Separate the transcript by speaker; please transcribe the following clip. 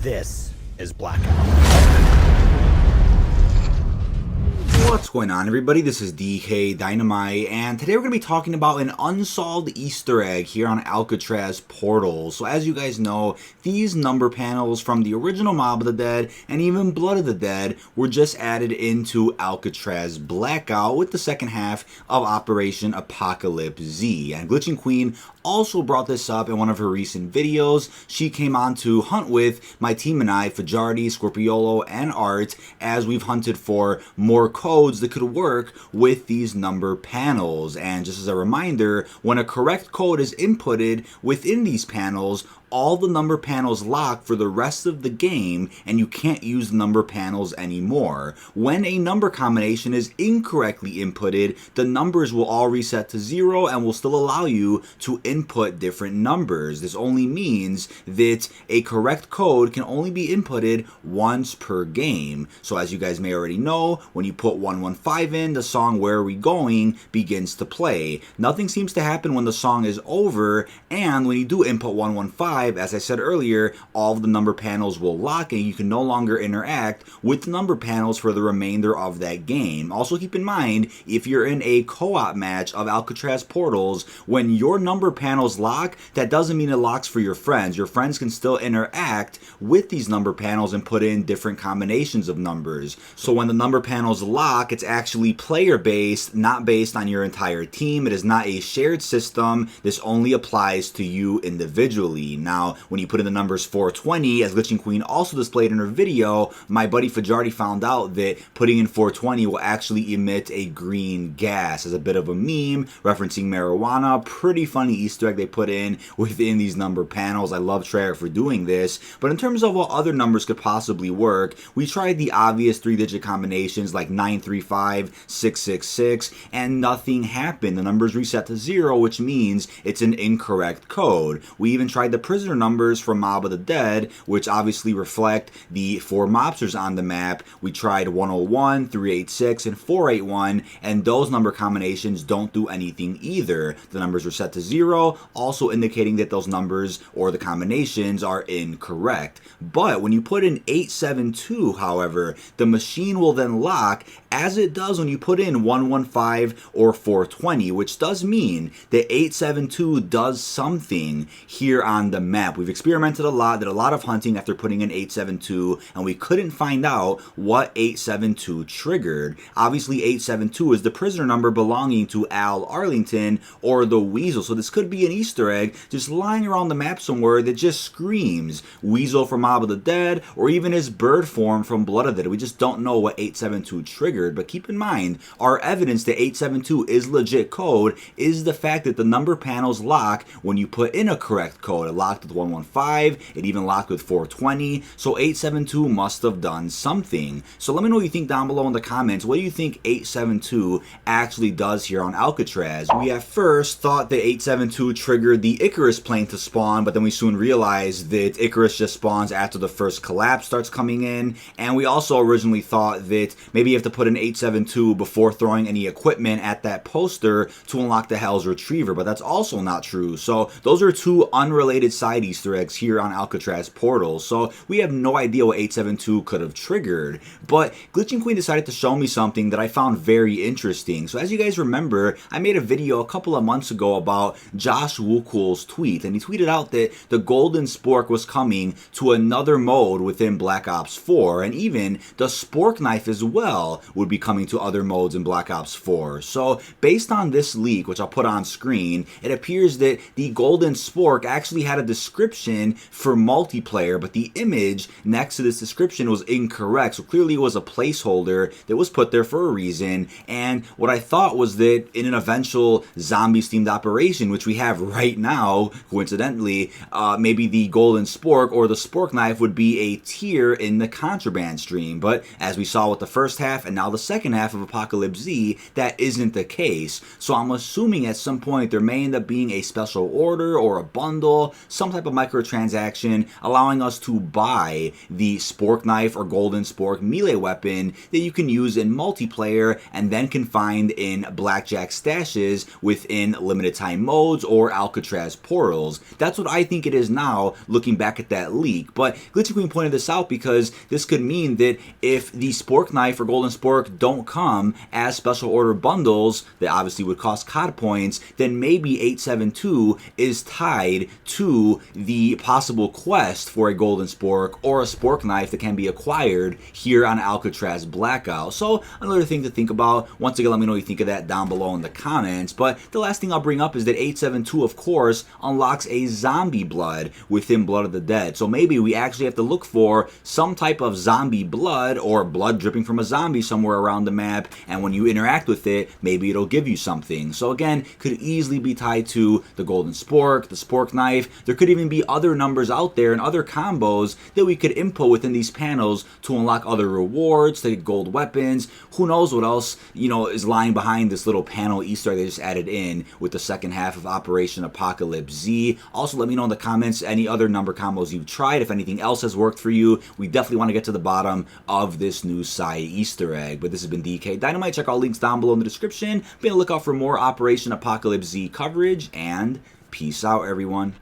Speaker 1: This is Blackout.
Speaker 2: What's going on, everybody? This is dkdynamite, and today we're going to be talking about an unsolved Easter egg here on Alcatraz portals. So as you guys know, these number panels from the original Mob of the Dead and even Blood of the Dead were just added into Alcatraz Blackout with the second half of Operation Apocalypse Z. And Glitching Queen also brought this up in one of her recent videos. She came on to hunt with my team and I, Fajardi, Scorpiolo, and Art, as we've hunted for more codes that could work with these number panels. And just as a reminder, when a correct code is inputted within these panels, all the number panels lock for the rest of the game, and you can't use the number panels anymore. When a number combination is incorrectly inputted, the numbers will all reset to 0 and will still allow you to input different numbers. This only means that a correct code can only be inputted once per game. So as you guys may already know, when you put 115 in, the song Where Are We Going begins to play. Nothing seems to happen when the song is over, and when you do input 115, as I said earlier, all of the number panels will lock and you can no longer interact with the number panels for the remainder of that game. Also keep in mind, if you're in a co-op match of Alcatraz Portals, when your number panels lock, that doesn't mean it locks for your friends. Your friends can still interact with these number panels and put in different combinations of numbers. So when the number panels lock, it's actually player-based, not based on your entire team. It is not a shared system. This only applies to you individually. Now, when you put in the numbers 420, as Glitching Queen also displayed in her video, my buddy Fajardi found out that putting in 420 will actually emit a green gas as a bit of a meme referencing marijuana. Pretty funny Easter egg they put in within these number panels. I love Treyarch for doing this. But in terms of what other numbers could possibly work, we tried the obvious 3-digit combinations like 935, 666, and nothing happened. The numbers reset to 0, which means it's an incorrect code. We even tried the prisoner numbers from Mob of the Dead, which obviously reflect the 4 mobsters on the map. We tried 101, 386, and 481, and those number combinations don't do anything either. The numbers were set to 0, also indicating that those numbers or the combinations are incorrect. But when you put in 872, however, the machine will then lock as it does when you put in 115 or 420, which does mean that 872 does something here on the map. We've experimented a lot, did a lot of hunting after putting in 872, and we couldn't find out what 872 triggered. Obviously, 872 is the prisoner number belonging to Al Arlington or the Weasel, so this could be an Easter egg just lying around the map somewhere that just screams Weasel from Mob of the Dead or even his bird form from Blood of the Dead. We just don't know what 872 triggered, but keep in mind, our evidence that 872 is legit code is the fact that the number panels lock when you put in a correct code. It locked with 115, it even locked with 420, so 872 must have done something. So let me know what you think down below in the comments. What do you think 872 actually does here on Alcatraz? We at first thought that 872 triggered the Icarus plane to spawn, but then we soon realized that Icarus just spawns after the first collapse starts coming in, and we also originally thought that maybe you have to put in 872 before throwing any equipment at that poster to unlock the Hell's Retriever, but that's also not true. So those are two unrelated side Easter eggs here on Alcatraz portals, so we have no idea what 872 could have triggered. But Glitching Queen decided to show me something that I found very interesting. So as you guys remember, I made a video a couple of months ago about Josh Wukul's tweet, and he tweeted out that the Golden Spork was coming to another mode within Black Ops 4, and even the Spork knife as well would be coming to other modes in Black Ops 4. So based on this leak, which I'll put on screen, it appears that the Golden Spork actually had a description for multiplayer, but the image next to this description was incorrect. So clearly it was a placeholder that was put there for a reason. And what I thought was that in an eventual zombies themed operation, which we have right now, coincidentally, maybe the Golden Spork or the Spork knife would be a tier in the contraband stream. But as we saw with the first half and now the second half of Apocalypse Z, that isn't the case. So I'm assuming at some point there may end up being a special order or a bundle, some type of microtransaction allowing us to buy the Spork knife or golden Spork melee weapon that you can use in multiplayer and then can find in blackjack stashes within limited time modes or Alcatraz portals. That's what I think it is now, looking back at that leak. But Glitchy Queen pointed this out because this could mean that if the Spork knife or golden Spork don't come as special order bundles that obviously would cost COD points, then maybe 872 is tied to the possible quest for a golden Spork or a Spork knife that can be acquired here on Alcatraz Blackout. So another thing to think about. Once again, let me know what you think of that down below in the comments. But the last thing I'll bring up is that 872, of course, unlocks a zombie blood within Blood of the Dead. So maybe we actually have to look for some type of zombie blood or blood dripping from a zombie somewhere around the map, and when you interact with it, maybe it'll give you something. So again, could easily be tied to the golden Spork, the Spork knife. There could even be other numbers out there and other combos that we could input within these panels to unlock other rewards, to get gold weapons. Who knows what else, is lying behind this little panel Easter egg they just added in with the second half of Operation Apocalypse Z. Also, let me know in the comments any other number combos you've tried, if anything else has worked for you. We definitely want to get to the bottom of this new side Easter egg. But this has been dkdynamite. Check out links down below in the description. Be on the lookout for more Operation Apocalypse Z coverage, and peace out, everyone.